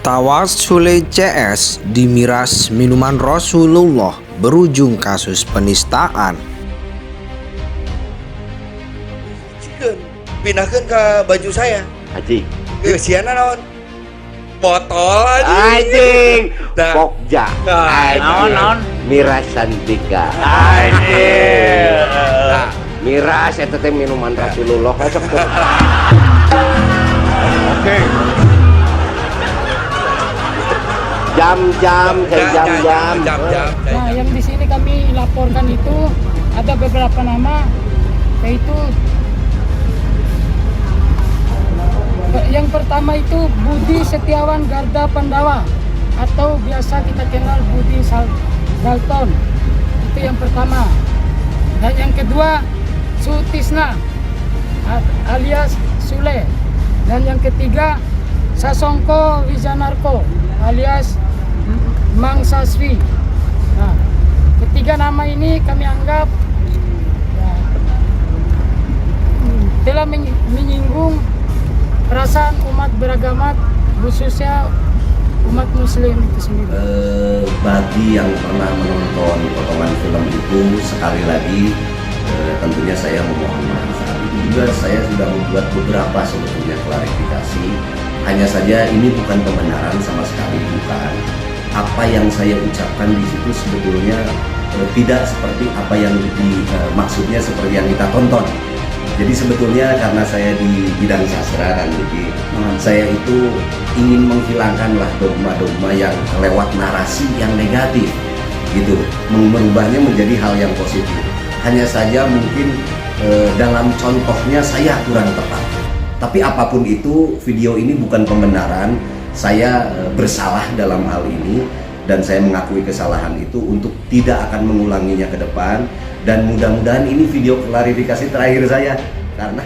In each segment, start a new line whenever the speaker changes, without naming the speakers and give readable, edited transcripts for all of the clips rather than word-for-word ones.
Tawas Sule CS dimiras minuman Rasulullah berujung kasus penistaan.
Pindahkan ke baju saya.
Anjing.
Siana naon? Botol
Anjing.
Nah.
Pokja.
Naon.
Miras Santika.
Anjing.
Nah, miras eta teh minuman Rasulullah sok. Oke. Jam-jam.
Nah, yang di sini kami laporkan itu ada beberapa nama, yaitu yang pertama itu Budi Setiawan Garda Pandawa atau biasa kita kenal Budi Dalton. Itu yang pertama. Dan yang kedua Sutisna alias Sule. Dan yang ketiga Sasongko Wijanarko alias Mang Saswi. Nah, ketiga nama ini kami anggap telah menyinggung perasaan umat beragama, khususnya umat muslim itu sendiri.
Bagi yang pernah menonton potongan film itu, sekali lagi tentunya saya memohon maaf. Saat itu juga saya sudah membuat beberapa sebetulnya klarifikasi. Hanya saja ini bukan pembenaran sama sekali, bukan. Apa yang saya ucapkan di situ sebetulnya tidak seperti apa yang maksudnya seperti yang kita tonton. Jadi sebetulnya karena saya di bidang sastra kan, jadi saya itu ingin menghilangkanlah dogma-dogma yang lewat narasi yang negatif, gitu, merubahnya menjadi hal yang positif. Hanya saja mungkin dalam contohnya saya kurang tepat. Tapi apapun itu, video ini bukan pembenaran. Saya bersalah dalam hal ini dan saya mengakui kesalahan itu untuk tidak akan mengulanginya ke depan. Dan mudah-mudahan ini video klarifikasi terakhir saya, karena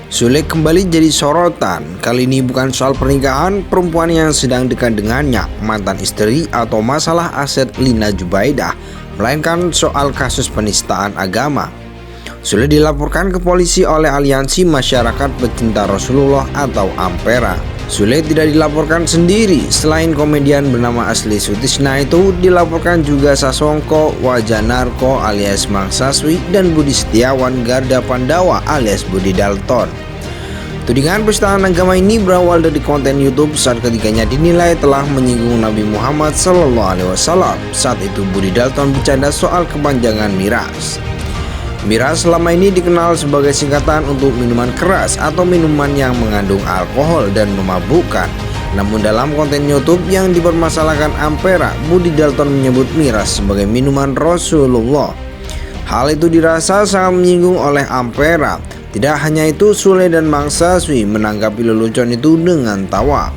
Sule kembali jadi sorotan. Kali ini bukan soal pernikahan perempuan yang sedang dekat dengannya, mantan istri, atau masalah aset Lina Jubaidah, melainkan soal kasus penistaan agama. Sule dilaporkan ke polisi oleh Aliansi Masyarakat Pecinta Rasulullah atau Ampera. Sule tidak dilaporkan sendiri. Selain komedian bernama asli Sutisna itu, dilaporkan juga Sasongko Wajanarko alias Mang Saswi dan Budi Setiawan Garda Pandawa alias Budi Dalton. Tudingan penistaan agama ini berawal dari konten YouTube saat ketiganya dinilai telah menyinggung Nabi Muhammad SAW. Saat itu Budi Dalton bercanda soal kepanjangan miras. Miras selama ini dikenal sebagai singkatan untuk minuman keras atau minuman yang mengandung alkohol dan memabukkan. Namun dalam konten YouTube yang dipermasalahkan Ampera, Budi Dalton menyebut miras sebagai minuman Rasulullah. Hal itu dirasa sangat menyinggung oleh Ampera. Tidak hanya itu, Sule dan Mang Saswi menanggapi lelucon itu dengan tawa.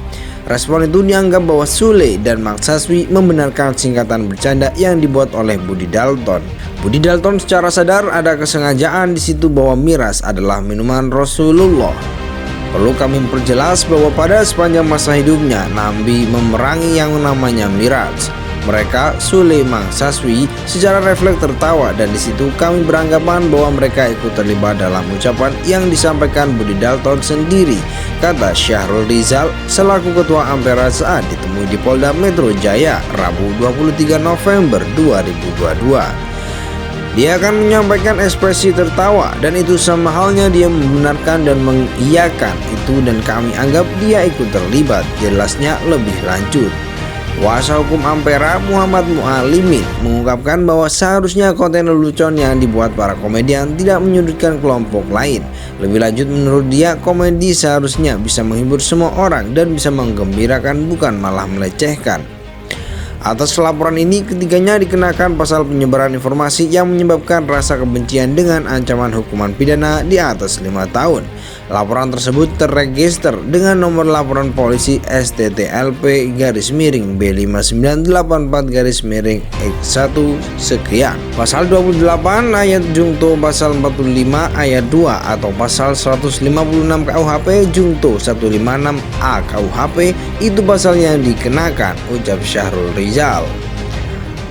Respon itu dianggap bahwa Sule dan Mang Saswi membenarkan singkatan bercanda yang dibuat oleh Budi Dalton. Budi Dalton secara sadar ada kesengajaan di situ bahwa miras adalah minuman Rasulullah. Perlu kami perjelas bahwa pada sepanjang masa hidupnya Nabi memerangi yang namanya miras. Mereka, Sule, Mang Saswi, secara refleks tertawa dan di situ kami beranggapan bahwa mereka ikut terlibat dalam ucapan yang disampaikan Budi Dalton sendiri, kata Syahrul Rizal selaku Ketua Ampera saat ditemui di Polda Metro Jaya Rabu 23 November 2022. Dia akan menyampaikan ekspresi tertawa dan itu sama halnya dia membenarkan dan mengiyakan itu dan kami anggap dia ikut terlibat, jelasnya lebih lanjut. Kuasa hukum Ampera Muhammad Mualimin mengungkapkan bahwa seharusnya konten lelucon yang dibuat para komedian tidak menyudutkan kelompok lain. Lebih lanjut, menurut dia komedi seharusnya bisa menghibur semua orang dan bisa menggembirakan bukan malah melecehkan. Atas laporan ini, ketiganya dikenakan pasal penyebaran informasi yang menyebabkan rasa kebencian dengan ancaman hukuman pidana di atas 5 tahun. Laporan tersebut terregister dengan nomor laporan polisi STTLP-B5984-X1 sekian. Pasal 28 ayat jungto pasal 45 ayat 2 atau pasal 156 KUHP jungto 156A KUHP itu pasal yang dikenakan, ucap Syahrul Rizal.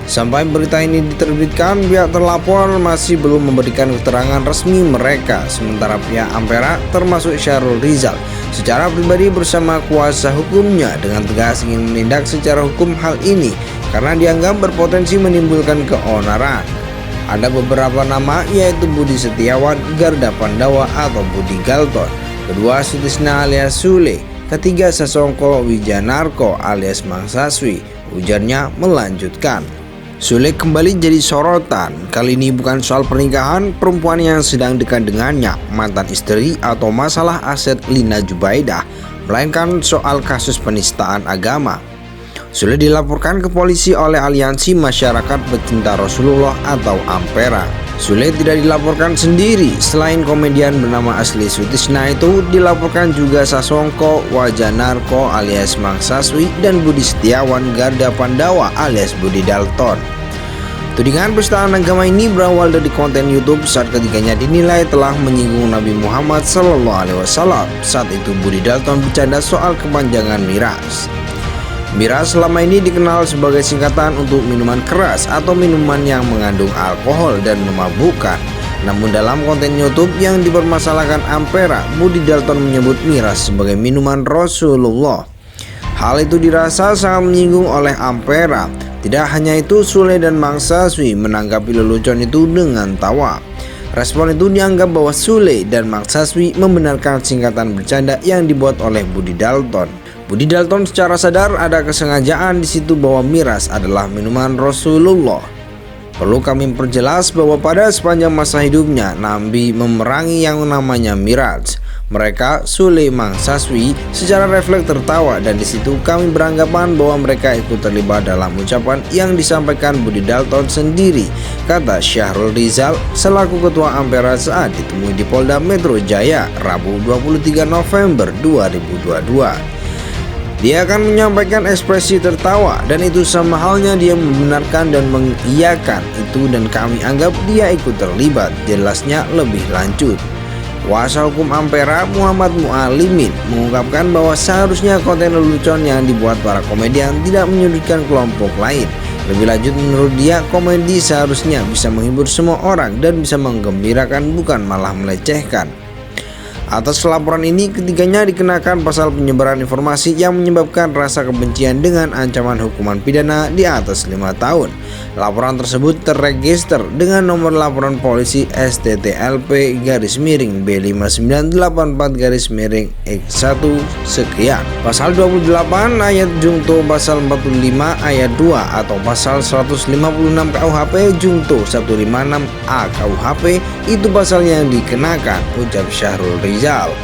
Sampai berita ini diterbitkan, pihak terlapor masih belum memberikan keterangan resmi mereka. Sementara pihak Ampera termasuk Syahrul Rizal secara pribadi bersama kuasa hukumnya dengan tegas ingin menindak secara hukum hal ini karena dianggap berpotensi menimbulkan keonaran. Ada beberapa nama yaitu Budi Setiawan, Garda Pandawa atau Budi Galton, kedua Sutisna alias Sule, ketiga Sasongko Wijanarko alias Mang Saswi. Ujarnya melanjutkan, Sule kembali jadi sorotan. Kali ini bukan soal pernikahan perempuan yang sedang dekat dengannya, mantan istri atau masalah aset Lina Jubaidah, melainkan soal kasus penistaan agama. Sule dilaporkan ke polisi oleh Aliansi Masyarakat Pecinta Rasulullah atau Ampera. Sule tidak dilaporkan sendiri, selain komedian bernama asli Sutisna itu dilaporkan juga Sasongko Wajanarko alias Mang Saswi dan Budi Setiawan Garda Pandawa alias Budi Dalton. Tudingan penistaan agama ini berawal dari konten YouTube saat ketiganya dinilai telah menyinggung Nabi Muhammad SAW. Saat itu Budi Dalton bercanda soal kepanjangan miras. Miras selama ini dikenal sebagai singkatan untuk minuman keras atau minuman yang mengandung alkohol dan memabukkan. Namun dalam konten YouTube yang dipermasalahkan Ampera, Budi Dalton menyebut miras sebagai minuman Rasulullah. Hal itu dirasa sangat menyinggung oleh Ampera. Tidak hanya itu, Sule dan Mang Saswi menanggapi lelucon itu dengan tawa. Respon itu dianggap bahwa Sule dan Mang Saswi membenarkan singkatan bercanda yang dibuat oleh Budi Dalton. Budi Dalton secara sadar ada kesengajaan di situ bahwa miras adalah minuman Rasulullah. Perlu kami perjelas bahwa pada sepanjang masa hidupnya Nabi memerangi yang namanya miras. Mereka, Sule, Mang Saswi, secara refleks tertawa dan di situ kami beranggapan bahwa mereka ikut terlibat dalam ucapan yang disampaikan Budi Dalton sendiri, kata Syahrul Rizal selaku Ketua Ampera saat ditemui di Polda Metro Jaya Rabu 23 November 2022. Dia akan menyampaikan ekspresi tertawa dan itu sama halnya dia membenarkan dan mengiyakan itu dan kami anggap dia ikut terlibat, jelasnya lebih lanjut. Kuasa hukum Ampera Muhammad Mualimin mengungkapkan bahwa seharusnya konten lelucon yang dibuat para komedian tidak menyudutkan kelompok lain. Lebih lanjut menurut dia, komedi seharusnya bisa menghibur semua orang dan bisa menggembirakan bukan malah melecehkan. Atas laporan ini, ketiganya dikenakan pasal penyebaran informasi yang menyebabkan rasa kebencian dengan ancaman hukuman pidana di atas 5 tahun. Laporan tersebut terregister dengan nomor laporan polisi STTLP-B5984-X1 sekian. Pasal 28 ayat jungto pasal 45 ayat 2 atau pasal 156 KUHP jungto 156A KUHP itu pasal yang dikenakan, ujar Syahrul Rizal.